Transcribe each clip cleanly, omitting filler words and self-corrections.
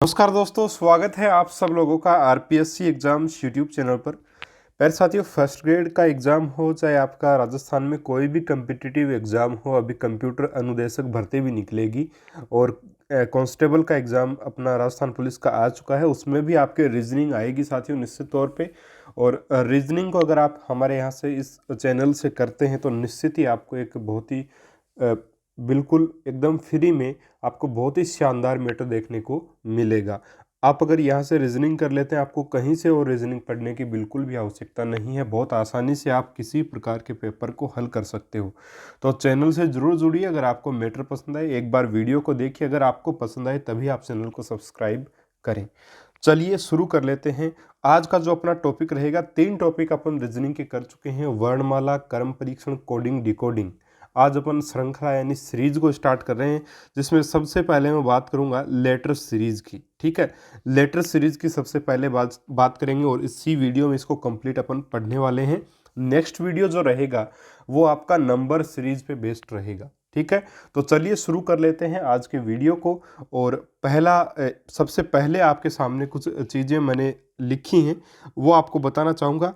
नमस्कार दोस्तों, स्वागत है आप सब लोगों का आरपीएससी एग्जाम्स यूट्यूब चैनल पर। प्यारे साथियों, फर्स्ट ग्रेड का एग्ज़ाम हो चाहे आपका राजस्थान में कोई भी कम्पिटिटिव एग्ज़ाम हो, अभी कंप्यूटर अनुदेशक भर्ती भी निकलेगी और कांस्टेबल का एग्ज़ाम अपना राजस्थान पुलिस का आ चुका है, उसमें भी आपके रीजनिंग आएगी साथियों निश्चित तौर पे। और रीजनिंग को अगर आप हमारे यहाँ से इस चैनल से करते हैं तो निश्चित ही आपको एक बहुत ही अ, बिल्कुल एकदम फ्री में आपको बहुत ही शानदार मैटर देखने को मिलेगा। आप अगर यहाँ से रीजनिंग कर लेते हैं, आपको कहीं से और रीजनिंग पढ़ने की बिल्कुल भी आवश्यकता नहीं है। बहुत आसानी से आप किसी प्रकार के पेपर को हल कर सकते हो। तो चैनल से ज़रूर जुड़िए। अगर आपको मैटर पसंद आए, एक बार वीडियो को देखिए, अगर आपको पसंद आए तभी आप चैनल को सब्सक्राइब करें। चलिए शुरू कर लेते हैं। आज का जो अपना टॉपिक रहेगा, 3 टॉपिक अपन रीजनिंग के कर चुके हैं: वर्णमाला, कर्म परीक्षण, कोडिंग डिकोडिंग। आज अपन श्रृंखला यानी सीरीज को स्टार्ट कर रहे हैं, जिसमें सबसे पहले मैं बात करूंगा लेटर सीरीज की। ठीक है, लेटर सीरीज की सबसे पहले बात करेंगे और इसी वीडियो में इसको कंप्लीट अपन पढ़ने वाले हैं। नेक्स्ट वीडियो जो रहेगा वो आपका नंबर सीरीज पे बेस्ड रहेगा। ठीक है, तो चलिए शुरू कर लेते हैं आज के वीडियो को। और सबसे पहले आपके सामने कुछ चीज़ें मैंने लिखी हैं, वो आपको बताना चाहूँगा।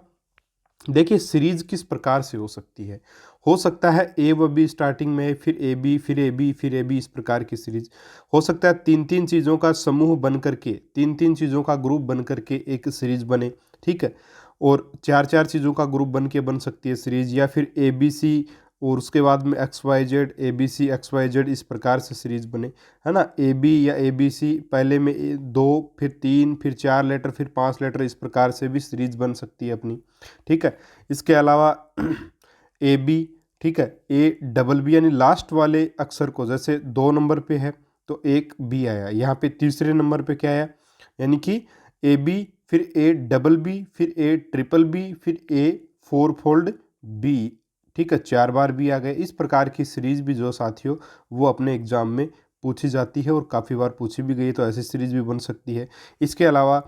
देखिए, सीरीज किस प्रकार से हो सकता है ए व बी स्टार्टिंग में, फिर ए बी, फिर ए बी, फिर ए बी, इस प्रकार की सीरीज हो सकता है। 3-3 चीज़ों का समूह बन करके, 3-3 चीज़ों का ग्रुप बन करके एक सीरीज बने। ठीक है, और 4-4 चीज़ों का ग्रुप बन के बन सकती है सीरीज, या फिर ए बी सी और उसके बाद में X Y Z, A B C X Y Z, इस प्रकार से सीरीज बने, है ना। ए बी या ए बी सी पहले में 2, फिर 3, फिर 4 लेटर, फिर 5 लेटर, इस प्रकार से भी सीरीज बन सकती है अपनी। ठीक है, इसके अलावा ए बी, ठीक है, ए डबल बी यानी लास्ट वाले अक्षर को, जैसे 2 नंबर पे है तो एक बी आया, यहाँ पे तीसरे नंबर पे क्या आया, यानी कि ए बी, फिर ए डबल बी, फिर ए ट्रिपल बी, फिर ए 4 फोल्ड बी। ठीक है, 4 बार बी आ गए। इस प्रकार की सीरीज भी जो साथियों वो अपने एग्जाम में पूछी जाती है और काफ़ी बार पूछी भी गई, तो ऐसी सीरीज भी बन सकती है। इसके अलावा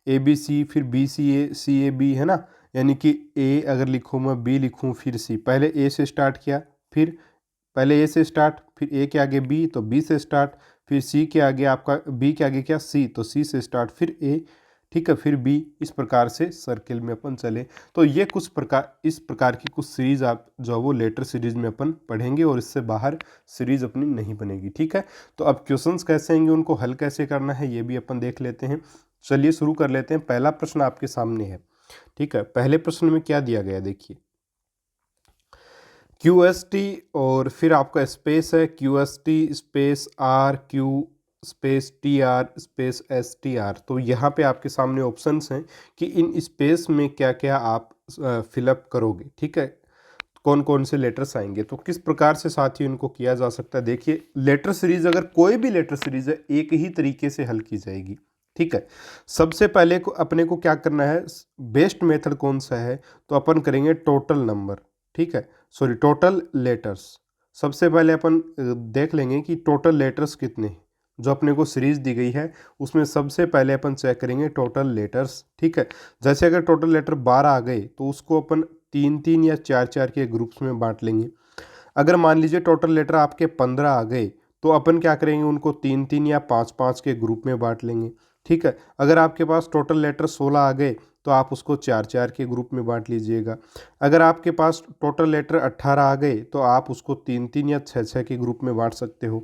ए बी सी, फिर बी सी ए बी, है ना। यानी कि ए अगर लिखूँ मैं, बी लिखूँ, फिर सी, पहले ए से स्टार्ट किया, फिर पहले ए से स्टार्ट, फिर ए के आगे बी तो बी से स्टार्ट, फिर सी के आगे आपका, बी के आगे क्या, सी, तो सी से स्टार्ट, फिर ए, ठीक है, फिर बी। इस प्रकार से सर्किल में अपन चले। तो ये इस प्रकार की कुछ सीरीज आप जो वो लेटर सीरीज में अपन पढ़ेंगे और इससे बाहर सीरीज अपनी नहीं बनेगी। ठीक है, तो अब क्वेश्चंस कैसे आएंगे, उनको हल कैसे करना है, ये भी अपन देख लेते हैं। चलिए शुरू कर लेते हैं। पहला प्रश्न आपके सामने है। ठीक है, पहले प्रश्न में क्या दिया गया देखिए, क्यू एस टी और फिर आपका स्पेस है, Q S T space R Q space T R space S T R. तो यहाँ पे आपके सामने ऑप्शंस हैं कि इन स्पेस में क्या क्या आप फिलअप करोगे। ठीक है, कौन कौन से लेटर्स आएंगे, तो किस प्रकार से साथियों इनको किया जा सकता है। देखिए, लेटर सीरीज, अगर कोई भी लेटर सीरीज है, एक ही तरीके से हल की जाएगी। ठीक है, सबसे पहले को अपने को क्या करना है, बेस्ट मेथड कौन सा है, तो अपन करेंगे टोटल नंबर। ठीक है, सॉरी, टोटल लेटर्स। सबसे पहले अपन देख लेंगे कि टोटल लेटर्स कितने हैं। जो अपने को सीरीज दी गई है उसमें सबसे पहले अपन चेक करेंगे टोटल लेटर्स। ठीक है, जैसे अगर टोटल लेटर 12 आ गए तो उसको अपन 3-3 या 4-4 के ग्रुप्स में बांट लेंगे। अगर मान लीजिए टोटल लेटर आपके 15 आ गए तो अपन क्या करेंगे, उनको 3-3 या 5-5 के ग्रुप में बांट लेंगे। ठीक है, अगर आपके पास टोटल लेटर 16 आ गए तो आप उसको 4-4 के ग्रुप में बांट लीजिएगा। अगर आपके पास टोटल लेटर 18 आ गए तो आप उसको 3-3 या 6-6 के ग्रुप में बांट सकते हो।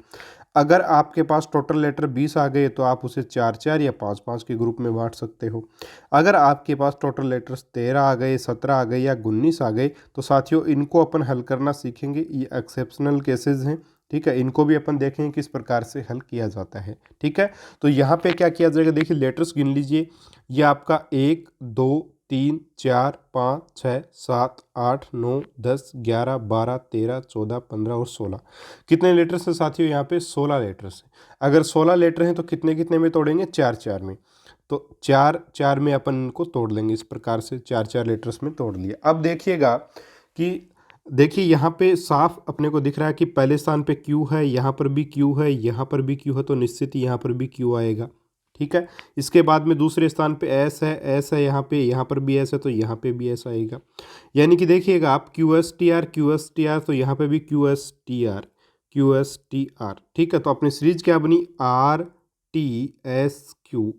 अगर आपके पास टोटल लेटर 20 आ गए तो आप उसे 4-4 या 5-5 के ग्रुप में बांट सकते हो। अगर आपके पास टोटल लेटर्स 13 आ गए, 17 आ गए या 19 आ गए तो साथियों इनको अपन हल करना सीखेंगे। ये एक्सेप्शनल केसेस हैं। ठीक है, इनको भी अपन देखेंगे किस प्रकार से हल किया जाता है। ठीक है, तो यहाँ पे क्या किया जाएगा, देखिए लेटर्स गिन लीजिए। ये आपका 1, 2, 3, 4, 5, 6, 7, 8, 9, 10, 11, 12, 13, 14, 15 और 16। कितने लेटर्स हैं साथियों, यहाँ पे 16 लेटर्स हैं। अगर 16 लेटर हैं तो कितने कितने में तोड़ेंगे, 4-4 में। तो 4-4 में अपन इनको तोड़ लेंगे। इस प्रकार से 4-4 लेटर्स में तोड़ लिए। अब देखिएगा कि देखिए यहाँ पे साफ अपने को दिख रहा है कि पहले स्थान पे क्यू है, यहाँ पर भी क्यू है, यहाँ पर भी क्यू है, तो निश्चित ही यहाँ पर भी क्यू आएगा। ठीक है, इसके बाद में दूसरे स्थान पे एस है, यहाँ पर भी एस है, तो यहाँ पे भी एस आएगा। यानी कि देखिएगा आप क्यू एस टी आर, तो यहाँ पे भी क्यू एस टी आर। ठीक है, तो अपनी सीरीज क्या बनी, R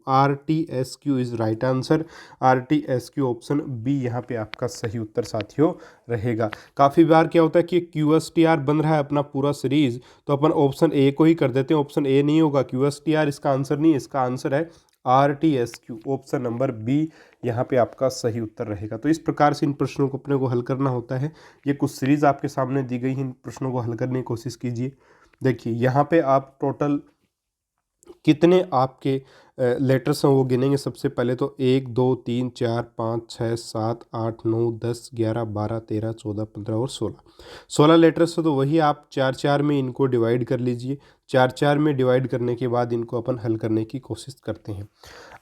RTSQ is right answer. RTSQ option B यहाँ पे आपका सही उत्तर साथियों रहेगा। काफ़ी बार क्या होता है कि QSTR बन रहा है अपना पूरा सीरीज, तो अपन ऑप्शन ए को ही कर देते हैं। ऑप्शन ए नहीं होगा, QSTR इसका आंसर नहीं है, इसका आंसर है RTSQ। ऑप्शन नंबर बी यहाँ पे आपका सही उत्तर रहेगा। तो इस प्रकार से इन प्रश्नों को अपने को हल करना होता है। ये कुछ सीरीज आपके सामने दी गई है, इन प्रश्नों को हल करने की कोशिश कीजिए। देखिए यहाँ पे आप टोटल कितने आपके लेटर्स हैं वो गिनेंगे। सबसे पहले तो 1 2 3 4 5 6 7 8 9 10 11 12 13 14 15 और 16 लेटर्स है, तो वही आप 4 4 में इनको डिवाइड कर लीजिए। 4 4 में डिवाइड करने के बाद इनको अपन हल करने की कोशिश करते हैं।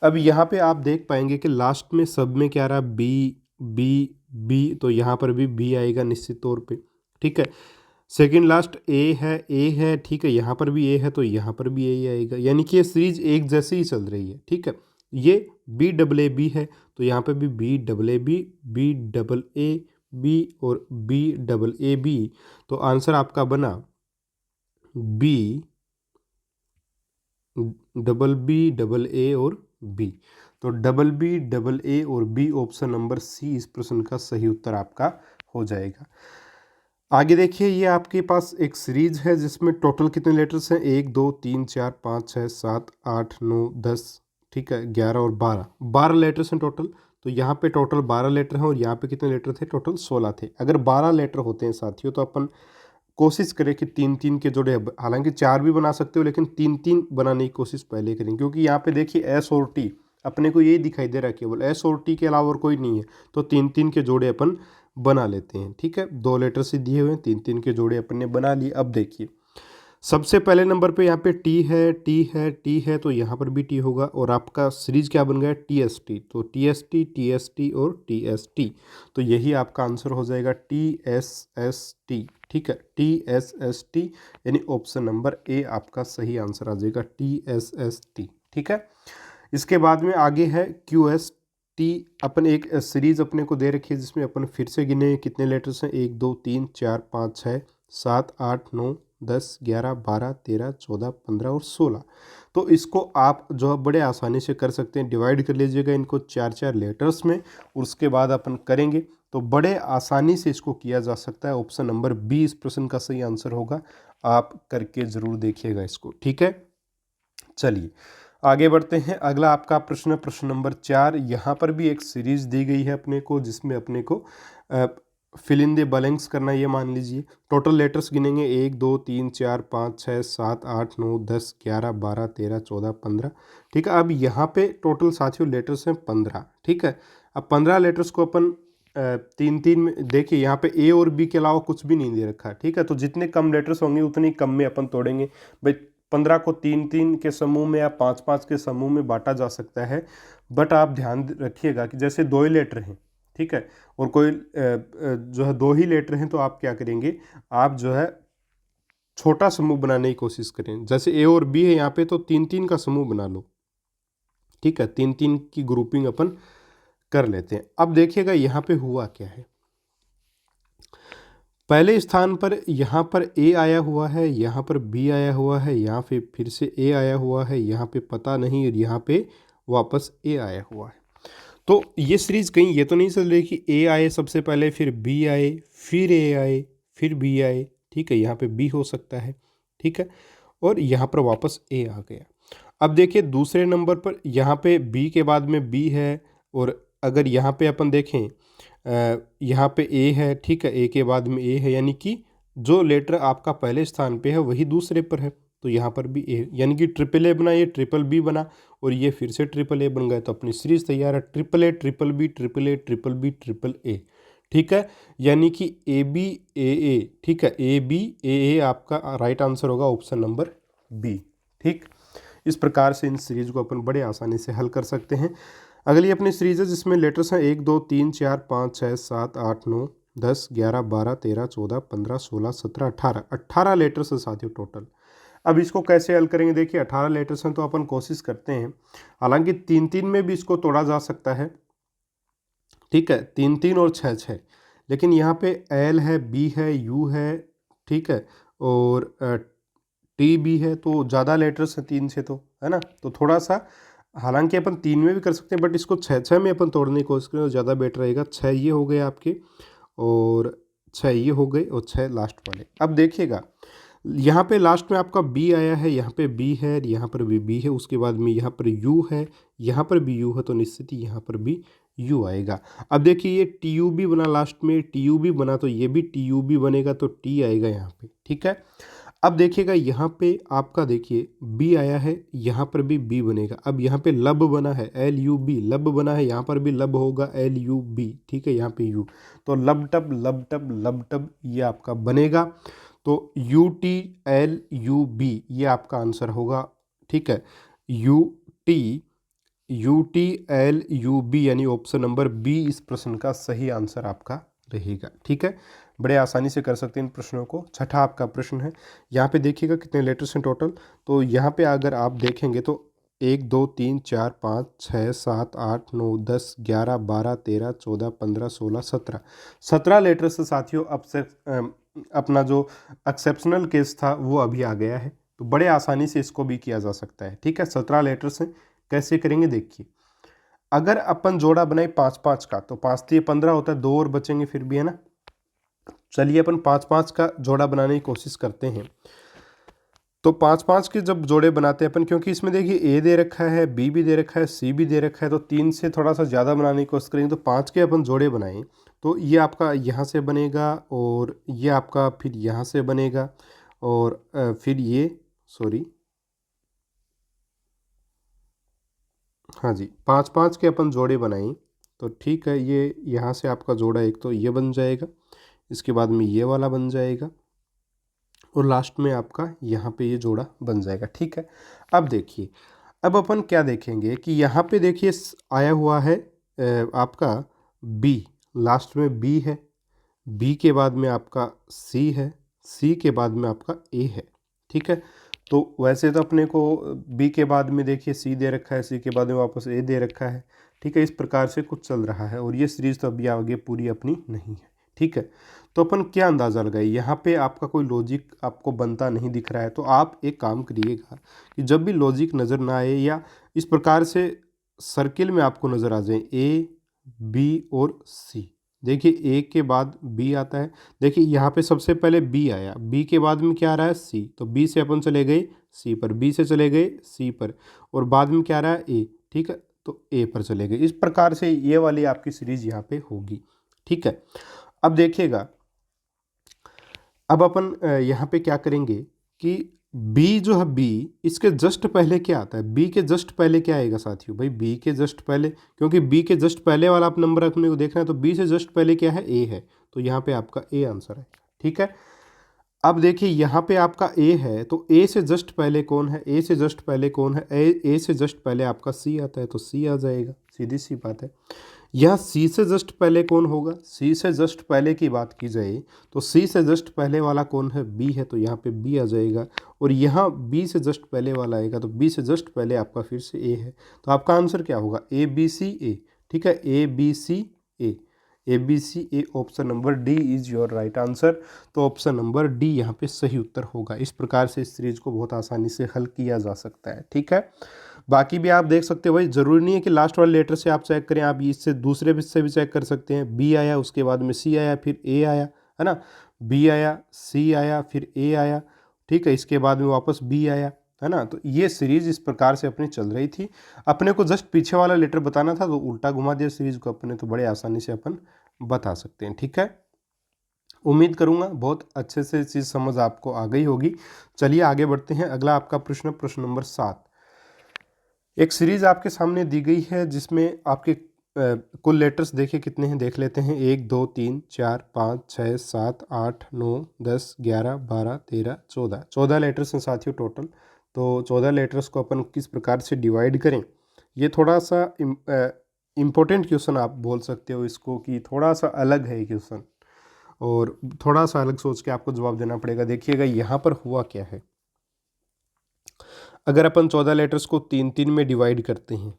अब यहाँ पे आप देख पाएंगे कि लास्ट में सब में क्या रहा, बी बी बी, तो यहाँ पर भी बी आएगा निश्चित तौर पे। ठीक है, सेकंड लास्ट ए है। ठीक है, यहाँ पर भी ए है तो यहाँ पर भी ए आएगा, यानी कि ये सीरीज एक जैसे ही चल रही है। ठीक है, ये बी डबल ए बी है तो यहाँ पे भी बी डबल ए बी और बी डबल ए बी। तो आंसर आपका बना बी डबल ए और बी। तो डबल ए और बी, ऑप्शन नंबर सी इस प्रश्न का सही उत्तर आपका हो जाएगा। आगे देखिए, ये आपके पास एक सीरीज है जिसमें टोटल कितने लेटर्स हैं, 1 2 3 4 5 6 7 8 9 10, ठीक है, 11 और 12 लेटर्स हैं टोटल। तो यहाँ पे टोटल 12 लेटर हैं और यहाँ पे कितने लेटर थे, टोटल 16 थे। अगर 12 लेटर होते हैं साथियों तो अपन कोशिश करें कि 3 3 के जोड़े, हालांकि 4 भी बना सकते हो लेकिन 3 3 बनाने की कोशिश पहले करें, क्योंकि यहाँ पे देखिए एस और टी अपने को यही दिखाई दे रहा है, केवल एस और टी के अलावा और कोई नहीं है। तो 3 3 के जोड़े अपन बना लेते हैं। ठीक है, 2 लेटर से दिए हुए हैं, 3 3 के जोड़े अपन ने बना लिए। अब देखिए सबसे पहले नंबर पे यहाँ पे टी है तो यहाँ पर भी टी होगा और आपका सीरीज क्या बन गया, TST। तो TST और TST, तो यही आपका आंसर हो जाएगा TSST। ठीक है, TSST, यानी ऑप्शन नंबर ए आपका सही आंसर आ जाएगा, TSST। ठीक है, इसके बाद में आगे है QST। अपन एक सीरीज अपने को दे रखी है जिसमें अपन फिर से गिने कितने लेटर्स हैं, 1 2 3 4 5 6 7 8 9 10 11 12 13 14 15 और 16। तो इसको आप जो है बड़े आसानी से कर सकते हैं, डिवाइड कर लीजिएगा इनको 4 4 लेटर्स में और उसके बाद अपन करेंगे तो बड़े आसानी से इसको किया जा सकता है। ऑप्शन नंबर बी इस प्रश्न का सही आंसर होगा, आप करके ज़रूर देखिएगा इसको। ठीक है, चलिए आगे बढ़ते हैं। अगला आपका प्रश्न, प्रश्न नंबर 4। यहाँ पर भी एक सीरीज दी गई है अपने को जिसमें अपने को फिल इन द ब्लैंक्स करना। ये मान लीजिए टोटल लेटर्स गिनेंगे, 1 2 3 4 5 6 7 8 9 10 11 12 13 14 15। ठीक है, अब यहाँ पे टोटल साथियों लेटर्स हैं 15। ठीक है, अब 15 लेटर्स को अपन 3 3 में, देखिए यहाँ पे ए और बी के अलावा कुछ भी नहीं दे रखा। ठीक है, तो जितने कम लेटर्स होंगे उतनी कम में अपन तोड़ेंगे। भाई 15 को 3 3 के समूह में या 5 5 के समूह में बांटा जा सकता है, बट आप ध्यान रखिएगा कि जैसे 2 ही लेटर हैं, ठीक है, और कोई जो है 2 ही लेटर हैं, तो आप क्या करेंगे, आप जो है छोटा समूह बनाने की कोशिश करें। जैसे ए और बी है यहाँ पे, तो 3 3 का समूह बना लो। ठीक है, 3 3 की ग्रुपिंग अपन कर लेते हैं। अब देखिएगा यहाँ पे हुआ क्या है, पहले स्थान पर यहाँ पर ए आया हुआ है, यहाँ पर बी आया हुआ है, यहाँ पे फिर से ए आया हुआ है, यहाँ पे पता नहीं, और यहाँ पे वापस ए आया हुआ है। तो ये सीरीज कहीं ये तो नहीं चल रही कि ए आए सबसे पहले, फिर बी आए, फिर ए आए, फिर बी आए। ठीक है, यहाँ पे बी हो सकता है। ठीक है, और यहाँ पर वापस ए आ गया। अब देखिए दूसरे नंबर पर यहाँ पे बी के बाद में बी है, और अगर यहाँ पे अपन देखें यहाँ पे ए है। ठीक है, ए के बाद में ए है, यानी कि जो लेटर आपका पहले स्थान पे है वही दूसरे पर है, तो यहाँ पर भी ए, यानी कि ट्रिपल ए बना, ये ट्रिपल बी बना और ये फिर से ट्रिपल ए बन गया। तो अपनी सीरीज तैयार है, triple A triple B triple A triple B triple A. ठीक है, यानी कि ए बी ए ए। ठीक है, ए बी ए आपका राइट आंसर होगा, ऑप्शन नंबर बी। ठीक, इस प्रकार से इन सीरीज को अपन बड़े आसानी से हल कर सकते हैं। अगली अपनी सीरीज है जिसमें लेटर्स हैं 1 2 3 4 5 6 7 8 9 10 11 12 13 14 15 16 17 18 लेटर्स हैं साथियों टोटल। अब इसको कैसे हल करेंगे, देखिए 18 लेटर्स हैं तो अपन कोशिश करते हैं, हालांकि 3 3 में भी इसको तोड़ा जा सकता है। ठीक है, 3 3 और 6 6, लेकिन यहाँ पे एल है, बी है, यू है, ठीक है, और टी भी है, तो ज़्यादा लेटर्स हैं 3 से, तो है ना। तो थोड़ा सा, हालांकि अपन 3 में भी कर सकते हैं, बट इसको 6 में अपन तोड़ने की कोशिश करें तो ज़्यादा बेटर रहेगा। 6 ये हो गए आपके, और 6 ये हो गए, और 6 लास्ट वाले। अब देखिएगा यहाँ पे लास्ट में आपका बी आया है, यहाँ पे बी है, यहाँ पर भी बी है, उसके बाद में यहाँ पर यू है, यहाँ पर भी यू है, तो निश्चित ही यहाँ पर भी यू आएगा। अब देखिए ये टी यू भी बना, लास्ट में टी यू भी बना, तो ये भी टी यू भी बनेगा, तो टी आएगा यहाँ पे, ठीक है। अब देखिएगा यहाँ पे आपका देखिए बी आया है, यहाँ पर भी बी बनेगा। अब यहाँ पे लब बना है, एल यू बी, लब बना है, यहाँ पर भी लब होगा, एल यू बी, ठीक है, यहाँ पे यू, तो लब टब लब टब लब टब ये आपका बनेगा। तो U T L U B ये आपका आंसर होगा, ठीक है। टी एल यू बी यानी ऑप्शन नंबर बी इस प्रश्न का सही आंसर आपका रहेगा, ठीक है। बड़े आसानी से कर सकते हैं इन प्रश्नों को। छठा आपका प्रश्न है, यहाँ पे देखिएगा कितने लेटर्स हैं टोटल। तो यहाँ पे अगर आप देखेंगे तो 1 2 3 4 5 6 7 8 9 10 11 12 13 14 15 16 17 लेटर्स से साथियों अब से अपना जो एक्सेप्शनल केस था वो अभी आ गया है। तो बड़े आसानी से इसको भी किया जा सकता है, ठीक है। 17 लेटर्स हैं, कैसे करेंगे देखिए। अगर अपन जोड़ा बनाए 5-5 का, तो 5 3 15 होता है, 2 और बचेंगे फिर भी, है ना। चलिए अपन 5-5 का जोड़ा बनाने की कोशिश करते हैं। तो 5-5 के जब जोड़े बनाते हैं अपन, क्योंकि इसमें देखिए ए दे रखा है, बी भी दे रखा है, सी भी दे रखा है, तो 3 से थोड़ा सा ज़्यादा बनाने की कोशिश करेंगे। तो 5 के अपन जोड़े बनाएं तो ये आपका यहाँ से बनेगा, और ये आपका फिर यहाँ से बनेगा, और फिर ये हाँ जी, 5-5 के अपन जोड़े बनाएं तो ठीक है। ये यहाँ से आपका जोड़ा एक तो ये बन जाएगा, इसके बाद में ये वाला बन जाएगा, और लास्ट में आपका यहाँ पे ये जोड़ा बन जाएगा, ठीक है। अब देखिए, अब अपन क्या देखेंगे कि यहाँ पे देखिए आया हुआ है आपका बी, लास्ट में बी है, बी के बाद में आपका सी है, सी के बाद में आपका ए है, ठीक है। तो वैसे तो अपने को बी के बाद में देखिए सी दे रखा है, सी के बाद में वापस ए दे रखा है, ठीक है। इस प्रकार से कुछ चल रहा है, और ये सीरीज तो अभी आगे पूरी अपनी नहीं है, ठीक है। तो अपन क्या अंदाज़ा लगाए, यहाँ पे आपका कोई लॉजिक आपको बनता नहीं दिख रहा है, तो आप एक काम करिएगा कि जब भी लॉजिक नज़र ना आए, या इस प्रकार से सर्किल में आपको नज़र आ जाए ए बी और सी, देखिए ए के बाद बी आता है, देखिए यहाँ पे सबसे पहले बी आया, बी के बाद में क्या आ रहा है सी, तो बी से अपन चले गए सी पर, बी से चले गए सी पर, और बाद में क्या आ रहा है ए, ठीक है, तो ए पर चले गए। इस प्रकार से ये वाली आपकी सीरीज यहाँ पे होगी, ठीक है। अब देखिएगा, अब अपन यहाँ पे क्या करेंगे कि B जो है, B इसके जस्ट पहले क्या आता है, B के जस्ट पहले क्या आएगा साथियों, भाई B के जस्ट पहले, क्योंकि B के जस्ट पहले वाला आप नंबर अपने को देखना है, तो B से जस्ट पहले क्या है, A है, तो यहाँ पे आपका A आंसर है, ठीक है। अब देखिए यहाँ पे आपका A है, तो A से जस्ट पहले कौन है, A से जस्ट पहले कौन है, A से जस्ट पहले आपका C आता है, तो C आ जाएगा, सीधी सी बात है। यहाँ C से जस्ट पहले कौन होगा, C से जस्ट पहले की बात की जाए तो C से जस्ट पहले वाला कौन है, B है, तो यहाँ पे B आ जाएगा, और यहाँ B से जस्ट पहले वाला आएगा, तो B से जस्ट पहले आपका फिर से A है, तो आपका आंसर क्या होगा, ABC, ठीक है, ABC, option number D is your right answer. तो ऑप्शन नंबर डी यहाँ पे सही उत्तर होगा। इस प्रकार से इस सीरीज को बहुत आसानी से हल किया जा सकता है, ठीक है। बाकी भी आप देख सकते हो, भाई ज़रूरी नहीं है कि लास्ट वाले लेटर से आप चेक करें, आप इससे दूसरे भी से भी चेक कर सकते हैं। बी आया, उसके बाद में सी आया, फिर ए आया, है ना, बी आया, सी आया, फिर ए आया, ठीक है, इसके बाद में वापस बी आया, है ना। तो ये सीरीज इस प्रकार से अपनी चल रही थी। अपने को जस्ट पीछे वाला लेटर बताना था, तो उल्टा घुमा दिया सीरीज को अपने, तो बड़े आसानी से अपन बता सकते हैं, ठीक है। उम्मीद करूंगा बहुत अच्छे से चीज़ समझ आपको आ गई होगी। चलिए आगे बढ़ते हैं। अगला आपका प्रश्न, प्रश्न नंबर 7। एक सीरीज आपके सामने दी गई है जिसमें आपके कुल लेटर्स देखिए कितने हैं, देख लेते हैं। 1 2 3 4 5 6 7 8 9 10 11 12 13 14 14 लेटर्स हैं साथियों टोटल। तो 14 लेटर्स को अपन किस प्रकार से डिवाइड करें, ये थोड़ा सा इम्पोर्टेंट क्वेश्चन आप बोल सकते हो इसको, कि थोड़ा सा अलग है क्वेश्चन, और थोड़ा सा अलग सोच के आपको जवाब देना पड़ेगा। देखिएगा यहाँ पर हुआ क्या है। अगर अपन 14 लेटर्स को 3-3 में डिवाइड करते हैं,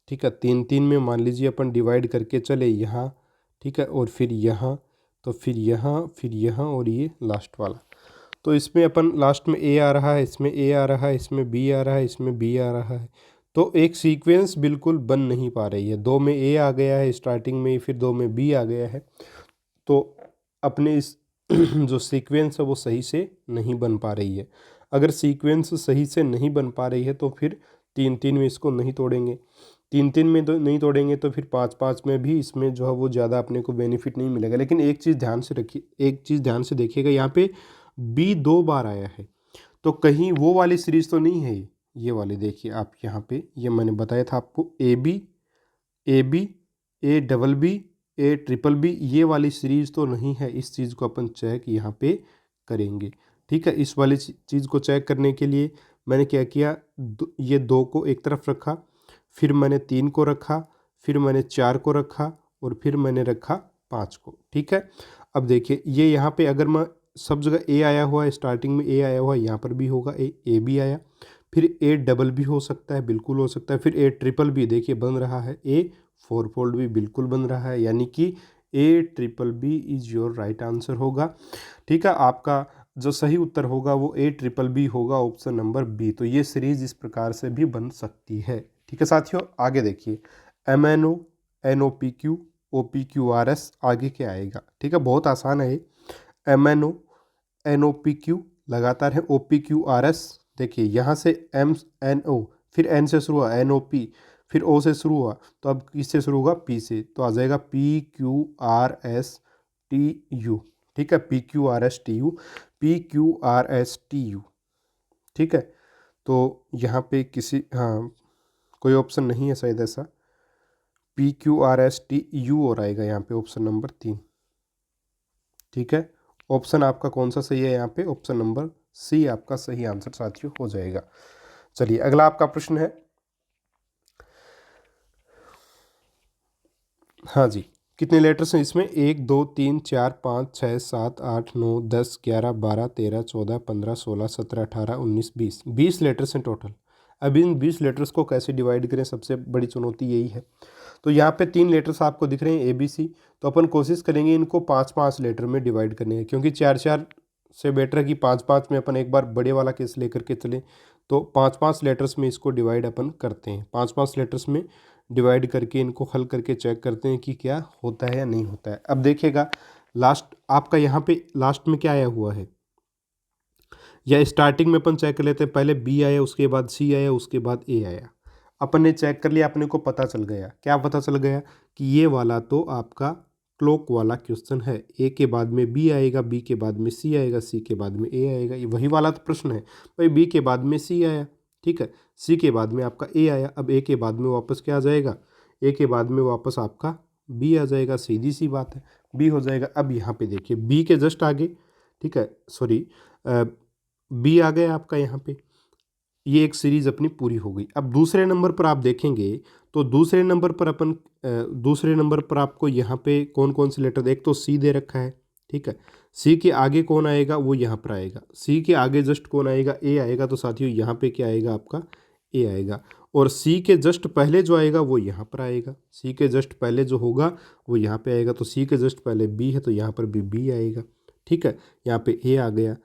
ठीक है, 3-3 में मान लीजिए अपन डिवाइड करके चले यहाँ, ठीक है, और फिर यहाँ, तो फिर यहाँ, फिर यहाँ, और ये लास्ट वाला, तो इसमें अपन लास्ट में ए आ रहा है, इसमें ए आ रहा है, इसमें बी आ रहा है, इसमें बी आ रहा है, तो एक सीक्वेंस बिल्कुल बन नहीं पा रही है। 2 में ए आ गया है स्टार्टिंग में, फिर 2 में बी आ गया है, तो अपने इस जो सीक्वेंस है वो सही से नहीं बन पा रही है। अगर सीक्वेंस सही से नहीं बन पा रही है तो फिर 3-3 में इसको नहीं तोड़ेंगे, 3-3 में तो नहीं तोड़ेंगे तो फिर 5-5 में भी इसमें जो है वो ज़्यादा अपने को बेनिफिट नहीं मिलेगा। लेकिन एक चीज़ ध्यान से रखिए, एक चीज़ ध्यान से देखिएगा, यहाँ पे बी 2 बार आया है, तो कहीं वो वाली सीरीज़ तो नहीं है ये वाली देखिए आप यहाँ पे, ये मैंने बताया था आपको A B, A double B, A triple B, ये वाली सीरीज़ तो नहीं है। इस चीज़ को अपन चेक यहाँ पे करेंगे, ठीक है। इस वाली चीज़ को चेक करने के लिए मैंने क्या किया, ये 2 को एक तरफ रखा, फिर मैंने 3 को रखा, फिर मैंने 4 को रखा, और फिर मैंने रखा 5 को, ठीक है। अब देखिए ये यहाँ पे अगर मैं सब जगह ए आया हुआ है, स्टार्टिंग में ए आया हुआ है, यहाँ पर भी होगा ए भी आया, फिर ए डबल भी हो सकता है, बिल्कुल हो सकता है, फिर ए ट्रिपल भी देखिए बन रहा है, ए फोर फोल्ड भी बिल्कुल बन रहा है, यानी कि A triple B is your right answer होगा, ठीक है। आपका जो सही उत्तर होगा वो ए ट्रिपल बी होगा, ऑप्शन नंबर बी। तो ये सीरीज इस प्रकार से भी बन सकती है, ठीक है साथियों। आगे देखिए, M N O, N O P Q, O P Q R S, आगे क्या आएगा, ठीक है, बहुत आसान है। M N O, N O P Q, लगातार है O P Q R S, देखिए यहाँ से एम एन ओ, फिर एन से शुरू हुआ एन ओ पी, फिर ओ से शुरू हुआ, तो अब किससे शुरू होगा, पी से, तो आ जाएगा P Q R S T U, ठीक है, P Q R S T U, P Q R S T U, ठीक है। तो यहाँ पे किसी, हाँ कोई ऑप्शन नहीं है शायद ऐसा, P Q R S T U और आएगा यहाँ पे ऑप्शन नंबर 3, ठीक है। ऑप्शन आपका कौन सा सही है यहाँ पे, ऑप्शन नंबर सी आपका सही आंसर साथियों हो जाएगा। चलिए अगला आपका प्रश्न है, हाँ जी, कितने लेटर्स हैं इसमें, 1 2 3 4 5 6 7 8 9 10 11 12 13 14 15 16 17 18 19 20, 20 लेटर्स हैं टोटल। अब इन 20 लेटर्स को कैसे डिवाइड करें, सबसे बड़ी चुनौती यही है। तो यहाँ पे 3 लेटर्स आपको दिख रहे हैं ए बी सी, तो अपन कोशिश करेंगे इनको 5-5 लेटर में डिवाइड करने की, क्योंकि 4-4 से बेटर है कि 5-5 में अपन एक बार बड़े वाला केस लेकर के चलें। तो 5-5 लेटर्स में इसको डिवाइड अपन करते हैं, 5-5 लेटर्स में डिवाइड करके इनको हल करके चेक करते हैं कि क्या होता है या नहीं होता है। अब देखिएगा लास्ट आपका यहाँ पे लास्ट में क्या आया हुआ है, या स्टार्टिंग में अपन चेक कर लेते हैं, पहले बी आया, उसके बाद सी आया, उसके बाद ए आया। अपन ने चेक कर लिया, अपने को पता चल गया, क्या पता चल गया कि ये वाला तो आपका क्लॉक वाला क्वेश्चन है, ए के बाद में बी आएगा, बी के बाद में सी आएगा, सी के बाद में ए आएगा, ये वही वाला तो प्रश्न है भाई। बी के बाद में सी आया, ठीक है, सी के बाद में आपका ए आया, अब ए के बाद में वापस क्या आ जाएगा, ए के बाद में वापस आपका बी आ जाएगा, सीधी सी बात है, बी हो जाएगा। अब यहाँ पे देखिए बी के जस्ट आगे, ठीक है, सॉरी बी आ गया आपका यहाँ पे, ये एक सीरीज अपनी पूरी हो गई। अब दूसरे नंबर पर आप देखेंगे तो दूसरे नंबर पर अपन दूसरे नंबर पर आपको यहाँ पे कौन कौन से लेटर, एक तो सी दे रखा है, ठीक है, सी के आगे कौन आएगा, वो यहाँ पर आएगा, सी के आगे जस्ट कौन आएगा, ए आएगा, तो साथियों यहाँ पे क्या आएगा आपका, ए आएगा, और सी के जस्ट पहले जो आएगा वो यहाँ पर आएगा, सी के जस्ट पहले जो होगा वो यहाँ पे आएगा, तो सी के जस्ट पहले बी है तो यहाँ पर भी बी आएगा, ठीक है, यहाँ पे ए आ गया।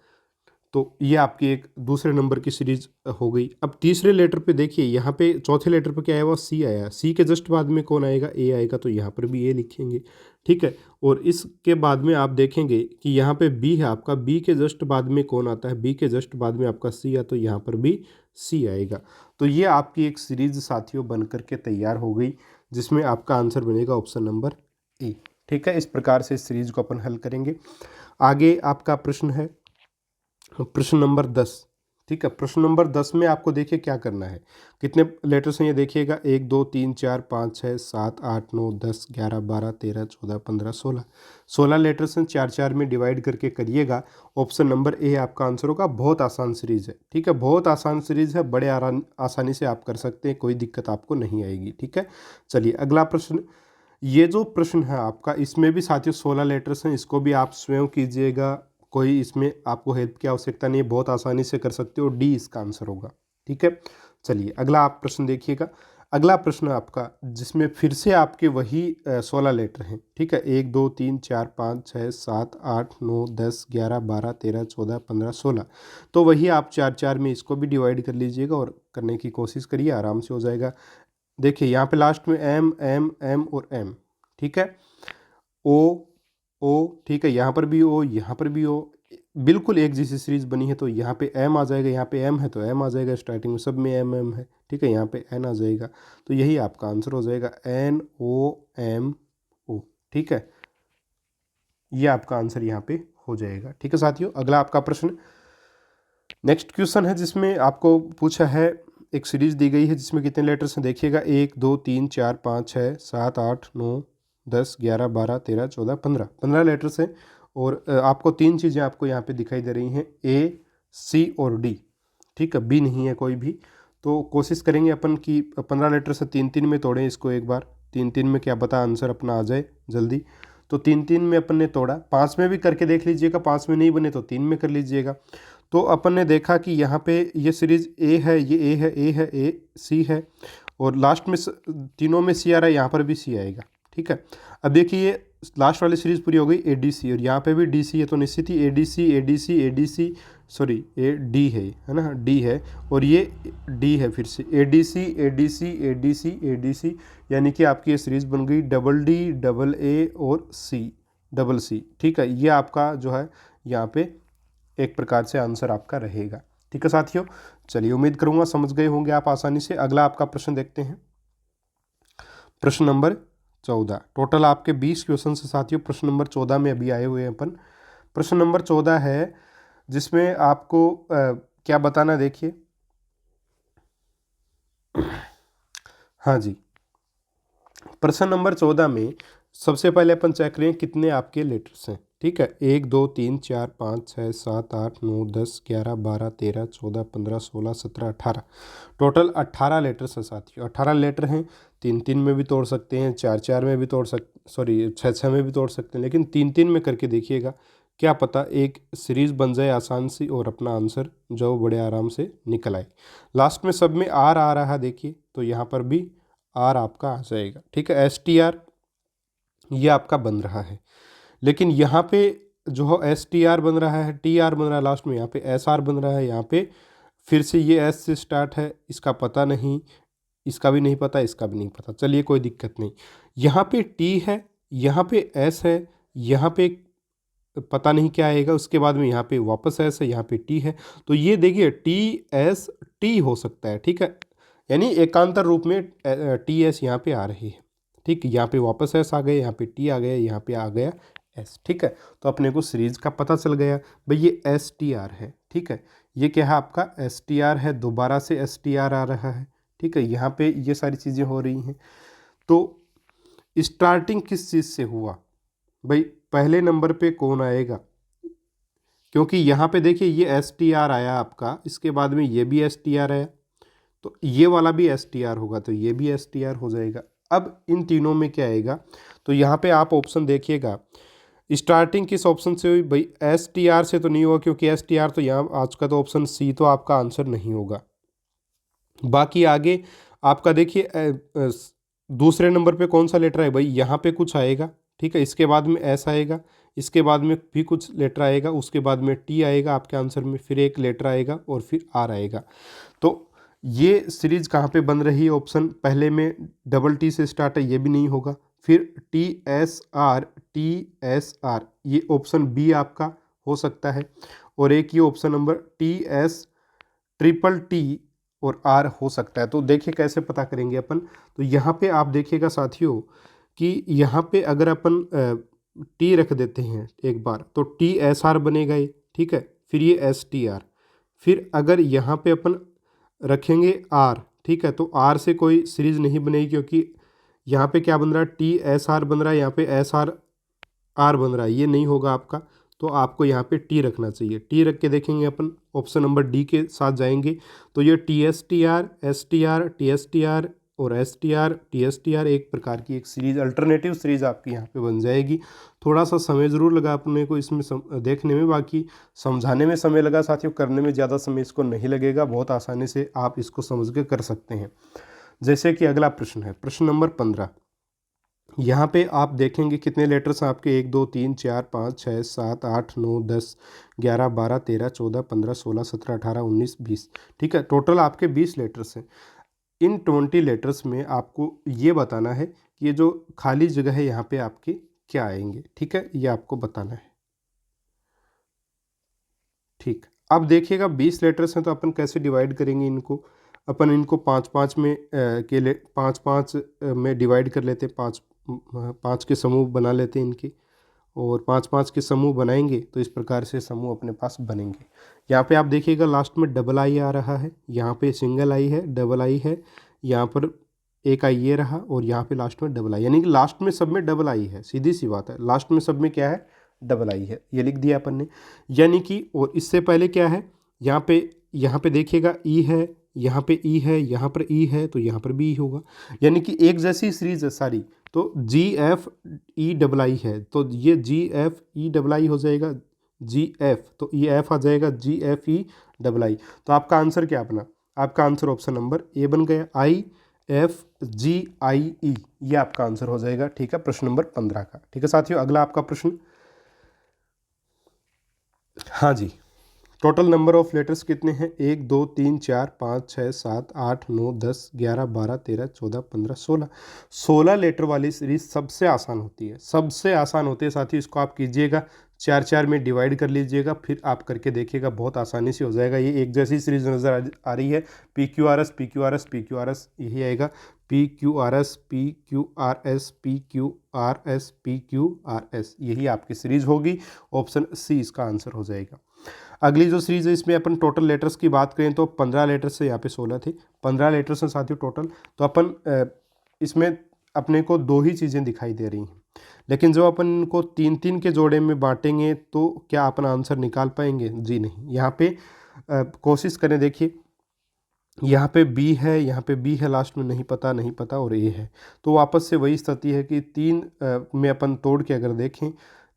तो ये आपकी एक दूसरे नंबर की सीरीज हो गई। अब तीसरे लेटर पे देखिए, यहाँ पे चौथे लेटर पे क्या आया, वो सी आया, सी के जस्ट बाद में कौन आएगा, ए आएगा, तो यहाँ पर भी ए लिखेंगे, ठीक है। और इसके बाद में आप देखेंगे कि यहाँ पे बी है आपका, बी के जस्ट बाद में कौन आता है, बी के जस्ट बाद में आपका सी है, तो यहाँ पर भी सी आएगा। तो ये आपकी एक सीरीज साथियों बन करके तैयार हो गई, जिसमें आपका आंसर बनेगा ऑप्शन नंबर ए, ठीक है। इस प्रकार से इस सीरीज को अपन हल करेंगे। आगे आपका प्रश्न है प्रश्न नंबर 10, ठीक है। प्रश्न नंबर 10 में आपको देखिए क्या करना है, कितने लेटर्स हैं ये देखिएगा, 1 2 3 4 5 6 7 8 9 10 11 12 13 14 15 16, 16 लेटर्स हैं, 4-4 में डिवाइड करके करिएगा। ऑप्शन नंबर ए आपका आंसर होगा। बहुत आसान सीरीज है, ठीक है, बहुत आसान सीरीज है, बड़े आसानी से आप कर सकते हैं, कोई दिक्कत आपको नहीं आएगी, ठीक है। चलिए अगला प्रश्न, ये जो प्रश्न है आपका, इसमें भी साथियों 16 लेटर्स हैं, इसको भी आप स्वयं कीजिएगा, कोई इसमें आपको हेल्प की आवश्यकता नहीं है, बहुत आसानी से कर सकते हो, डी इसका आंसर होगा, ठीक है। चलिए अगला आप प्रश्न देखिएगा। अगला प्रश्न आपका, जिसमें फिर से आपके वही 16 लेटर हैं, ठीक है। 1 2 3 4 5 6 7 8 9 10 11 12 13 14 15 16। तो वही आप 4 4 में इसको भी डिवाइड कर लीजिएगा और करने की कोशिश करिए, आराम से हो जाएगा। देखिए यहाँ पे लास्ट में एम एम एम और एम, ठीक है। ओ ओ, ठीक है, यहाँ पर भी ओ, यहाँ पर भी ओ, बिल्कुल एक जैसी सीरीज बनी है। तो यहाँ पे एम आ जाएगा, यहाँ पे एम है तो एम आ जाएगा, स्टार्टिंग में सब में एम एम है, ठीक है। यहाँ पे एन आ जाएगा, तो यही आपका आंसर हो जाएगा, एन ओ एम ओ, ठीक है। ये आपका आंसर यहाँ पे हो जाएगा, ठीक है साथियों। अगला आपका प्रश्न, नेक्स्ट क्वेश्चन है जिसमें आपको पूछा है, एक सीरीज दी गई है जिसमें कितने लेटर्स हैं, देखिएगा 1 2 3 4 5 6 7 8 9 10 11 12 13 14 15 15 लेटर्स हैं। और आपको 3 चीज़ें आपको यहाँ पे दिखाई दे रही हैं, ए सी और डी, ठीक है। बी नहीं है कोई भी। तो कोशिश करेंगे अपन कि 15 लेटर से 3 3 में तोड़ें इसको एक बार, 3 3 में क्या पता आंसर अपना आ जाए जल्दी। तो 3 3 में अपन ने तोड़ा, 5 में भी करके देख लीजिएगा, 5 में नहीं बने तो 3 में कर लीजिएगा। तो अपन ने देखा कि यहाँ पे ये सीरीज ए है, ये ए है, ए है, ए सी है, और लास्ट में तीनों में सी आ रहा है, यहाँ पर भी सी आएगा, ठीक है। अब देखिए लास्ट वाली सीरीज पूरी हो गई ए डी सी, और यहाँ पे भी डी सी है, तो निश्चित ही A D C A D C A D C, sorry A D है ना, डी है, और ये डी है, फिर से A D C A D C A D C A D C, यानी कि आपकी ये सीरीज बन गई डबल डी डबल ए और सी डबल सी, ठीक है। ये आपका जो है यहाँ पे एक प्रकार से आंसर आपका रहेगा, ठीक है साथियों। चलिए उम्मीद करूंगा समझ गए होंगे आप आसानी से। अगला आपका प्रश्न देखते हैं, प्रश्न नंबर 14। टोटल आपके 20 क्वेश्चन से साथियों, प्रश्न नंबर 14 में अभी आए हुए हैं अपन। प्रश्न नंबर 14 है जिसमें आपको क्या बताना, देखिए हाँ जी, प्रश्न नंबर 14 में सबसे पहले अपन चेक करें कितने आपके लेटर्स हैं, ठीक है। 1 2 3 4 5 6 7 8 9 10 11 12 13 14 15 16 17 18, टोटल 18 लेटर्स हैं साथियों। 18 लेटर हैं, 3 3 में भी तोड़ सकते हैं, 4 4 में भी तोड़ सॉरी 6 6 में भी तोड़ सकते हैं, लेकिन 3 3 में करके देखिएगा, क्या पता एक सीरीज बन जाए आसान सी और अपना आंसर जो बड़े आराम से निकल आए। लास्ट में सब में आर आ रहा है, देखिए तो यहाँ पर भी आर आपका आ जाएगा, ठीक है। एस टी आर ये आपका बन रहा है, लेकिन यहाँ पे जो है एस टी आर बन रहा है, टी आर बन रहा है लास्ट में, यहाँ पे एस आर बन रहा है, यहाँ पे फिर से ये एस से स्टार्ट है, इसका पता नहीं, इसका भी नहीं पता, इसका भी नहीं पता, चलिए कोई दिक्कत नहीं। यहाँ पे टी है, यहाँ पे एस है, यहाँ पे पता नहीं क्या आएगा, उसके बाद में यहाँ पे वापस एस है, यहाँ पे टी है। तो ये देखिए टी एस टी हो सकता है, ठीक है, यानी एकांतर रूप में टी एस यहाँ पे आ रही है, ठीक। यहाँ पे वापस एस आ गए, यहाँ पे टी आ गया, यहाँ पे आ गया एस, ठीक है। तो अपने को सीरीज का पता चल गया भाई, ये एस टी आर है, ठीक है। ये क्या है आपका एस टी आर है, दोबारा से एस टी आर आ रहा है, ठीक है। यहाँ पे ये सारी चीज़ें हो रही हैं। तो स्टार्टिंग किस चीज़ से हुआ भाई, पहले नंबर पे कौन आएगा, क्योंकि यहाँ पे देखिए ये एस टी आर आया आपका, इसके बाद में ये भी एस टी आर आया, तो ये वाला भी एस टी आर होगा, तो ये भी एस टी आर हो जाएगा। अब इन तीनों में क्या आएगा, तो यहाँ पे आप ऑप्शन देखिएगा, स्टार्टिंग किस ऑप्शन से हुई भाई, एस टी आर से तो नहीं होगा, क्योंकि एस टी आर तो यहाँ आज का तो ऑप्शन सी तो आपका आंसर नहीं होगा। बाकी आगे आपका देखिए दूसरे नंबर पे कौन सा लेटर है भाई, यहाँ पे कुछ आएगा, ठीक है। इसके बाद में एस आएगा, इसके बाद में भी कुछ लेटर आएगा, उसके बाद में टी आएगा आपके आंसर में, फिर एक लेटर आएगा और फिर आर आएगा। तो ये सीरीज कहाँ पे बन रही है, ऑप्शन पहले में डबल टी से स्टार्ट है, ये भी नहीं होगा, फिर टी एस आर, ये ऑप्शन बी आपका हो सकता है, और एक ये option number T S triple T और आर हो सकता है। तो देखिए कैसे पता करेंगे अपन, तो यहाँ पे आप देखिएगा साथियों कि यहाँ पे अगर अपन टी रख देते हैं एक बार, तो टी एस आर बनेगा ये, ठीक है। फिर ये एस टी आर, फिर अगर यहाँ पे अपन रखेंगे आर, ठीक है, तो आर से कोई सीरीज नहीं बनेगी, क्योंकि यहाँ पे क्या बन रहा है, टी एस आर बन रहा है, यहाँ पे एस आर आर बन रहा है, ये नहीं होगा आपका। तो आपको यहाँ पे टी रखना चाहिए, टी रख के देखेंगे अपन, ऑप्शन नंबर डी के साथ जाएंगे, तो ये T S T R, S T R, T S T R और S T R, T S T R, एक प्रकार की एक सीरीज, अल्टरनेटिव सीरीज आपकी यहाँ पे बन जाएगी। थोड़ा सा समय ज़रूर लगा अपने को इसमें देखने में, बाकी समझाने में समय लगा साथियों, करने में ज़्यादा समय इसको नहीं लगेगा, बहुत आसानी से आप इसको समझ के कर सकते हैं। जैसे कि अगला प्रश्न है प्रश्न नंबर 15। यहाँ पे आप देखेंगे कितने लेटर्स हैं आपके, 1 2 3 4 5 6 7 8 9 10 11 12 13 14 15 16 17 18 19 20। ठीक है, टोटल आपके 20 लेटर्स हैं। इन 20 लेटर्स में आपको ये बताना है कि ये जो खाली जगह है यहाँ पे आपके क्या आएंगे। ठीक है, ये आपको बताना है। ठीक, अब देखिएगा 20 लेटर्स हैं तो अपन कैसे डिवाइड करेंगे इनको। अपन इनको 5-5 में के ले 5-5 में डिवाइड कर लेते हैं, 5 के समूह बना लेते हैं इनके, और 5-5 के समूह बनाएंगे तो इस प्रकार से समूह अपने पास बनेंगे। यहाँ पे आप देखिएगा लास्ट में डबल आई आ रहा है, यहाँ पे सिंगल आई है, डबल आई है, यहाँ पर एक आई ये रहा, और यहाँ पे लास्ट में डबल आई, यानी कि लास्ट में सब में डबल आई है। सीधी सी बात है, लास्ट में सब में क्या है, डबल आई है, ये लिख दिया अपन ने। यानी कि और इससे पहले क्या है, यहाँ पे देखिएगा ई है, यहाँ पे ई है, यहाँ पर ई है, तो यहाँ पर भी ई होगा। यानी कि एक जैसी सीरीज है सारी, तो जी एफ ई डबल आई है, तो ये जी एफ ई डबल आई हो जाएगा, जी एफ, तो ये एफ आ जाएगा जी एफ ई डबल आई। तो आपका आंसर क्या अपना, आपका आंसर ऑप्शन नंबर ए बन गया, आई एफ जी आई ई, ये आपका आंसर हो जाएगा। ठीक है, प्रश्न नंबर 15 का। ठीक है साथियों, अगला आपका प्रश्न, हाँ जी, टोटल नंबर ऑफ लेटर्स कितने हैं, 1 2 3 4 5 6 7 8 9 10 11 12 13 14 15 16। 16 लेटर वाली सीरीज सबसे आसान होती है, सबसे आसान होती है साथियों। इसको आप कीजिएगा 4-4 में डिवाइड कर लीजिएगा, फिर आप करके देखिएगा, बहुत आसानी से हो जाएगा। ये एक जैसी सीरीज नज़र आ रही है, P Q R S P Q R S P Q R S, यही आएगा P Q R S P Q R S P Q R S P Q R S, यही आपकी सीरीज होगी। ऑप्शन सी इसका answer हो जाएगा। अगली जो सीरीज है इसमें अपन टोटल लेटर्स की बात करें तो 15 लेटर्स से यहाँ पे 16 थे, 15 लेटर्स हैं साथियों टोटल। तो अपन इसमें अपने को 2 ही चीज़ें दिखाई दे रही हैं, लेकिन जब अपन इनको 3-3 के जोड़े में बांटेंगे तो क्या अपन आंसर निकाल पाएंगे, जी नहीं। यहाँ पे कोशिश करें, देखिए यहाँ पे बी है, यहाँ पे बी है, लास्ट में नहीं पता नहीं पता, और ए है, तो वापस से वही स्थिति है कि 3 में अपन तोड़ के अगर देखें,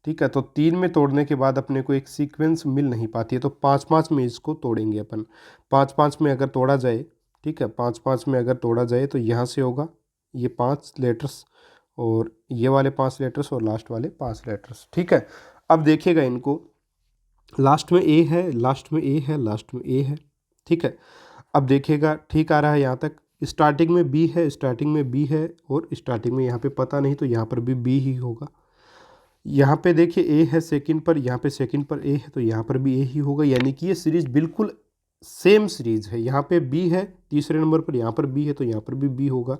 ठीक है, तो 3 में तोड़ने के बाद अपने को एक सीक्वेंस मिल नहीं पाती है, तो 5-5 में इसको तोड़ेंगे अपन। 5-5 में अगर तोड़ा जाए, ठीक है, 5-5 में अगर तोड़ा जाए तो यहाँ से होगा ये 5 लेटर्स, और ये वाले 5 लेटर्स, और लास्ट वाले 5 लेटर्स। ठीक है, अब देखिएगा इनको, लास्ट में ए है, लास्ट में ए है, लास्ट में ए है। ठीक है, अब देखिएगा ठीक आ रहा है यहाँ तक। स्टार्टिंग में बी है, स्टार्टिंग में बी है, और स्टार्टिंग में यहाँ पे पता नहीं, तो यहाँ पर भी बी ही होगा। यहाँ पे देखिए ए है सेकंड पर, यहाँ पे सेकंड पर ए है, तो यहाँ पर भी ए ही होगा। यानी कि ये सीरीज बिल्कुल सेम सीरीज है। यहाँ पे बी है तीसरे नंबर पर, यहाँ पर बी है, तो यहाँ पर भी बी होगा।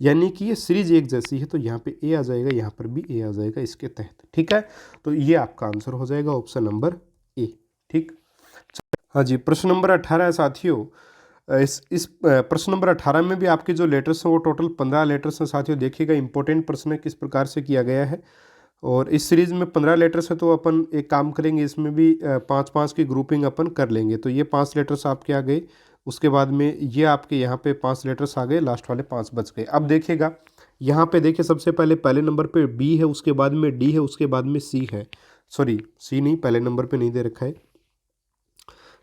यानी कि ये सीरीज एक जैसी है, तो यहाँ पे ए आ जाएगा, यहाँ पर भी ए आ जाएगा इसके तहत। ठीक है, तो ये आपका आंसर हो जाएगा ऑप्शन नंबर ए। ठीक, हाँ जी, प्रश्न नंबर 18 है साथियों। इस प्रश्न नंबर 18 में भी आपके जो लेटर्स हैं वो टोटल 15 लेटर्स हैं साथियों। देखिएगा इंपॉर्टेंट प्रश्न है, किस प्रकार से किया गया है। और इस सीरीज़ में 15 लेटर्स है, तो अपन एक काम करेंगे, इसमें भी 5-5 की ग्रुपिंग अपन कर लेंगे। तो ये 5 लेटर्स आपके आ गए, उसके बाद में ये आपके यहाँ पे 5 लेटर्स आ गए, लास्ट वाले 5 बच गए। अब देखिएगा यहाँ पे देखिए, सबसे पहले नंबर पे बी है, उसके बाद में डी है, उसके बाद में सी है। सॉरी, सी नहीं, पहले नंबर पे नहीं दे रखा है।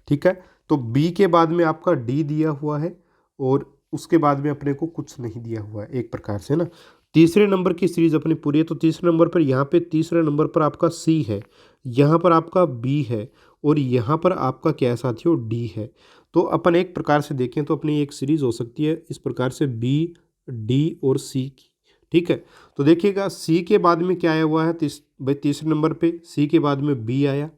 ठीक है, तो बी के बाद में आपका डी दिया हुआ है, और उसके बाद में अपने को कुछ नहीं दिया हुआ है, एक प्रकार से ना। तीसरे नंबर की सीरीज अपनी पूरी है, तो तीसरे नंबर पर यहाँ पे तीसरे नंबर पर आपका सी है, यहाँ पर आपका बी है, और यहाँ पर आपका क्या है साथियों, डी है। तो अपन एक प्रकार से देखें तो अपनी एक सीरीज हो सकती है इस प्रकार से, बी डी और सी की। ठीक है, तो देखिएगा सी के बाद में क्या आया हुआ है, भाई तीसरे नंबर पे सी के बाद में बी आया,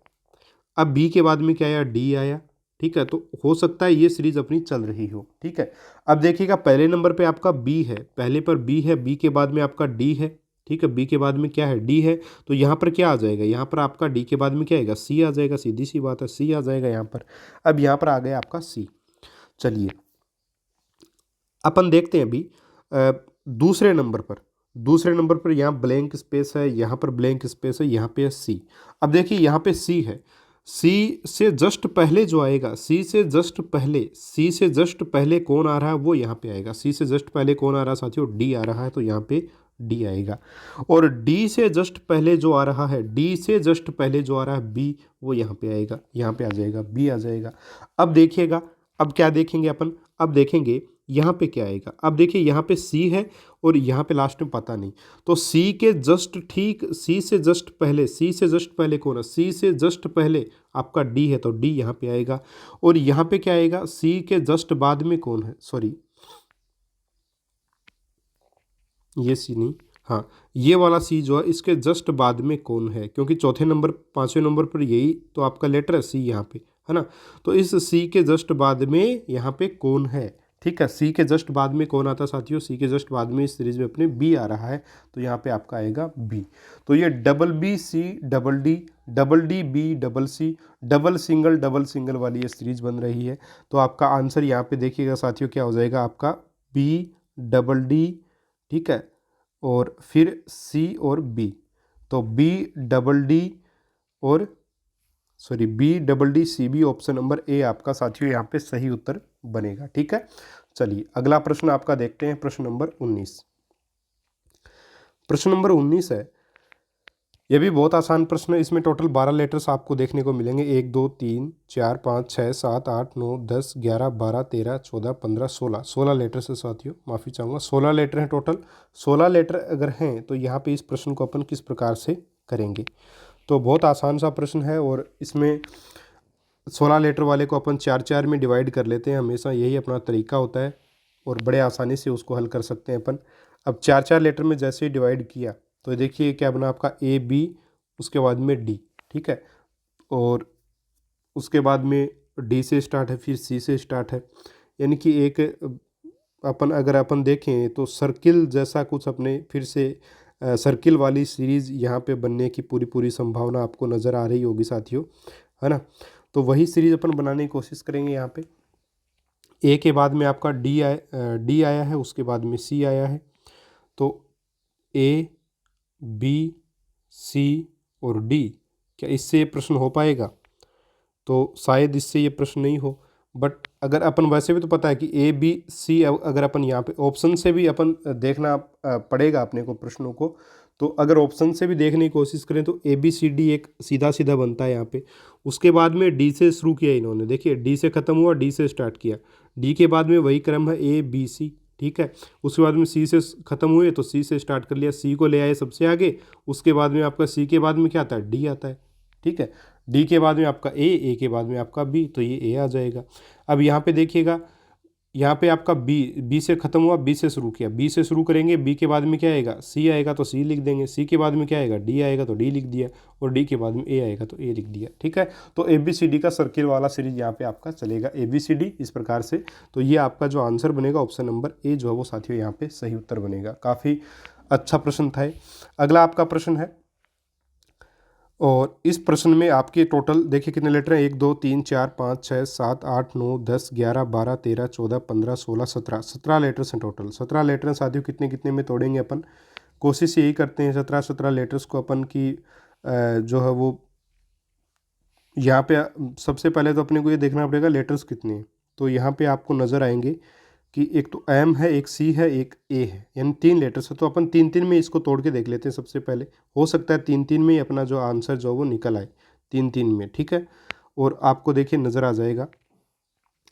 अब बी के बाद में क्या आया, डी आया। ठीक है, तो हो सकता है ये सीरीज अपनी चल रही हो। ठीक है, अब देखिएगा पहले नंबर पे आपका बी है, पहले पर बी है, बी के बाद में आपका डी है। ठीक है, बी के बाद में क्या है, डी है, तो यहाँ पर क्या आ जाएगा, यहाँ पर आपका डी के बाद में क्या आएगा, सी आ जाएगा। सीधी सी बात है, सी आ जाएगा यहाँ पर। अब यहाँ पर आ गया आपका सी। चलिए अपन देखते हैं अभी दूसरे नंबर पर यहाँ ब्लैंक स्पेस है, यहाँ पर ब्लैंक स्पेस है, यहाँ पे है सी। अब देखिए यहाँ पे सी है, सी से जस्ट पहले जो आएगा, सी से जस्ट पहले कौन आ रहा है, वो यहाँ पे आएगा। सी से जस्ट पहले कौन आ रहा है साथियों, डी आ रहा है, तो यहाँ पे डी आएगा। और डी से जस्ट पहले जो आ रहा है, बी, वो यहाँ पे आएगा, यहाँ पे आ जाएगा, बी आ जाएगा। अब देखिएगा, अब क्या देखेंगे अपन, अब देखेंगे यहाँ पे क्या आएगा? अब देखिए यहाँ पे सी है और यहाँ पे लास्ट में पता नहीं, तो सी के जस्ट ठीक, सी से जस्ट पहले, सी से जस्ट पहले कौन है? सी से जस्ट पहले आपका डी है, तो डी यहाँ पे आएगा। और यहाँ पे क्या आएगा? सी के जस्ट बाद में कौन है? सॉरी, ये सी नहीं, हाँ ये वाला सी जो है इसके जस्ट बाद में कौन है, क्योंकि चौथे नंबर पाँचवें नंबर पर यही तो आपका लेटर है सी यहाँ पे, है ना। तो इस सी के जस्ट बाद में यहाँ पे कौन है, ठीक है। सी के जस्ट बाद में कौन आता है साथियों? सी के जस्ट बाद में इस सीरीज में अपने बी आ रहा है, तो यहाँ पे आपका आएगा बी। तो ये double B C double D B double C double single वाली ये सीरीज बन रही है। तो आपका आंसर यहाँ पे देखिएगा साथियों क्या हो जाएगा आपका? बी डबल डी, ठीक है, और फिर सी और बी, तो बी डबल डी और sorry B double D C B, option number A आपका साथियों यहाँ पे सही उत्तर बनेगा, ठीक है। चलिए अगला प्रश्न आपका देखते हैं, प्रश्न नंबर 19। प्रश्न नंबर 19 है, यह भी बहुत आसान प्रश्न है। इसमें टोटल 12 लेटर्स आपको देखने को मिलेंगे। 1 2 3 4 5 6 7 8 9 10 11 12 13 14 15 16 लेटर्स है साथियों, माफ़ी चाहूँगा 16 लेटर हैं टोटल। 16 लेटर अगर हैं तो यहाँ पे इस प्रश्न को अपन किस प्रकार से करेंगे? तो बहुत आसान सा प्रश्न है और इसमें 16 लेटर वाले को अपन 4 में डिवाइड कर लेते हैं, हमेशा यही अपना तरीका होता है और बड़े आसानी से उसको हल कर सकते हैं अपन। अब 4 लेटर में जैसे ही डिवाइड किया तो देखिए क्या बना आपका ए बी, उसके बाद में डी, ठीक है, और उसके बाद में डी से स्टार्ट है, फिर सी से स्टार्ट है, यानी कि एक अपन अगर अपन देखें तो सर्किल जैसा कुछ अपने फिर से सर्किल वाली सीरीज़ यहाँ पे बनने की पूरी संभावना आपको नज़र आ रही होगी साथियों, है ना। तो वही सीरीज़ अपन बनाने की कोशिश करेंगे। यहाँ पे ए के बाद में आपका डी आया है, उसके बाद में सी आया है, तो ए बी सी और डी, क्या इससे ये प्रश्न हो पाएगा? तो शायद इससे ये प्रश्न नहीं हो, बट अगर अपन वैसे भी तो पता है कि ए बी सी, अगर अपन यहाँ पे ऑप्शन से भी अपन देखना पड़ेगा अपने को प्रश्नों को, तो अगर ऑप्शन से भी देखने की कोशिश करें तो ए बी सी डी एक सीधा सीधा बनता है यहाँ पे। उसके बाद में डी से शुरू किया इन्होंने, देखिए डी से ख़त्म हुआ, डी से स्टार्ट किया, डी के बाद में वही क्रम है ए बी सी, ठीक है। उसके बाद में सी से ख़त्म हुए तो सी से स्टार्ट कर लिया, सी को ले आए सबसे आगे, उसके बाद में आपका सी के बाद में क्या आता है? डी आता है, ठीक है। डी के बाद में आपका ए के बाद में आपका बी, तो ये ए आ जाएगा। अब यहाँ पे देखिएगा, यहाँ पे आपका बी से ख़त्म हुआ, बी से शुरू किया, बी से शुरू करेंगे, बी के बाद में क्या आएगा? सी आएगा तो सी लिख देंगे, सी के बाद में क्या आएगा? डी आएगा तो डी लिख दिया, और डी के बाद में ए आएगा तो ए लिख दिया, ठीक है। तो ए बी सी डी का सर्किल वाला सीरीज यहाँ पे आपका चलेगा, ए बी सी डी इस प्रकार से। तो ये आपका जो आंसर बनेगा ऑप्शन नंबर ए जो है वो साथियों यहाँ पे सही उत्तर बनेगा। काफ़ी अच्छा प्रश्न था। अगला आपका प्रश्न है, और इस प्रश्न में आपके टोटल देखिए कितने लेटर हैं? 1 2 3 4 5 6 7 8 9 10 11 12 13 14 15 16 17 17 लेटर्स हैं टोटल। 17 लेटर हैं साथियों, कितने कितने में तोड़ेंगे अपन? कोशिश यही करते हैं 17 लेटर्स को अपन की जो है वो यहाँ पे सबसे पहले तो अपने को ये देखना पड़ेगा लेटर्स कितने हैं। तो यहाँ पे आपको नज़र आएंगे कि एक तो एम है, एक सी है, एक ए है, यानी 3 लेटर्स है। तो अपन 3 में इसको तोड़ के देख लेते हैं सबसे पहले। हो सकता है 3 में ही अपना जो आंसर जो वो निकल आए, 3 में, ठीक है। और आपको देखिए नज़र आ जाएगा।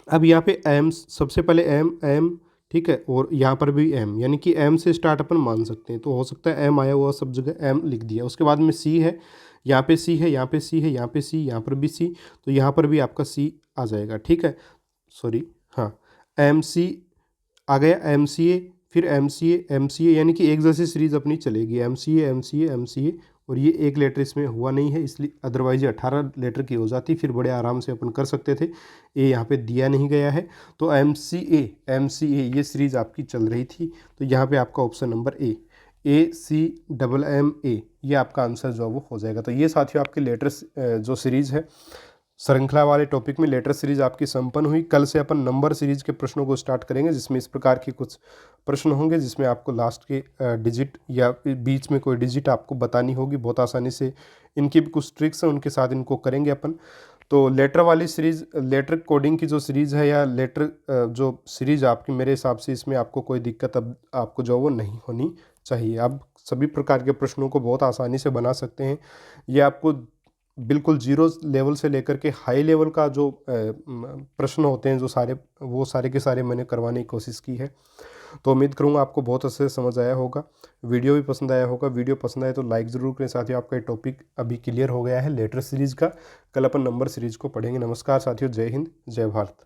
अब यहाँ पे एम, सबसे पहले एम, ठीक है, और यहाँ पर भी एम, यानी कि एम से स्टार्ट अपन मान सकते हैं। तो हो सकता है एम आया हुआ सब जगह एम लिख दिया। उसके बाद में सी है, यहाँ पे सी है, यहाँ पे सी है, यहाँ पे सी, यहाँ पर भी सी, तो यहाँ पर भी आपका सी आ जाएगा, ठीक है। सॉरी, हाँ, एम सी आ गया, एम सी ए, फिर एम सी ए, यानी कि एक जैसी सीरीज अपनी चलेगी, एम सी ए, और ये एक लेटर इसमें हुआ नहीं है, इसलिए अदरवाइज ये 18 लेटर की हो जाती, फिर बड़े आराम से अपन कर सकते थे। ए यहाँ पे दिया नहीं गया है, तो एम सी ए ये सीरीज आपकी चल रही थी। तो यहाँ पे आपका option number A C double M A, ये आपका आंसर जो वो हो जाएगा। तो ये साथियों आपके लेटर्स जो सीरीज है, श्रृंखला वाले टॉपिक में लेटर सीरीज आपकी संपन्न हुई। कल से अपन नंबर सीरीज के प्रश्नों को स्टार्ट करेंगे, जिसमें इस प्रकार के कुछ प्रश्न होंगे, जिसमें आपको लास्ट के डिजिट या बीच में कोई डिजिट आपको बतानी होगी। बहुत आसानी से इनकी भी कुछ ट्रिक्स हैं, उनके साथ इनको करेंगे अपन। तो लेटर वाली सीरीज़, लेटर कोडिंग की जो सीरीज़ है या लेटर जो सीरीज़ आपकी, मेरे हिसाब से इसमें आपको कोई दिक्कत अब आपको जो वो नहीं होनी चाहिए। आप सभी प्रकार के प्रश्नों को बहुत आसानी से बना सकते हैं। ये आपको बिल्कुल जीरो लेवल से लेकर के हाई लेवल का जो प्रश्न होते हैं, जो सारे वो सारे के सारे मैंने करवाने की कोशिश की है। तो उम्मीद करूँगा आपको बहुत अच्छे से समझ आया होगा, वीडियो भी पसंद आया होगा। वीडियो पसंद आए तो लाइक ज़रूर करें। साथियों, आपका ये टॉपिक अभी क्लियर हो गया है लेटर सीरीज़ का। कल अपन नंबर सीरीज़ को पढ़ेंगे। नमस्कार साथियों, जय हिंद, जय भारत।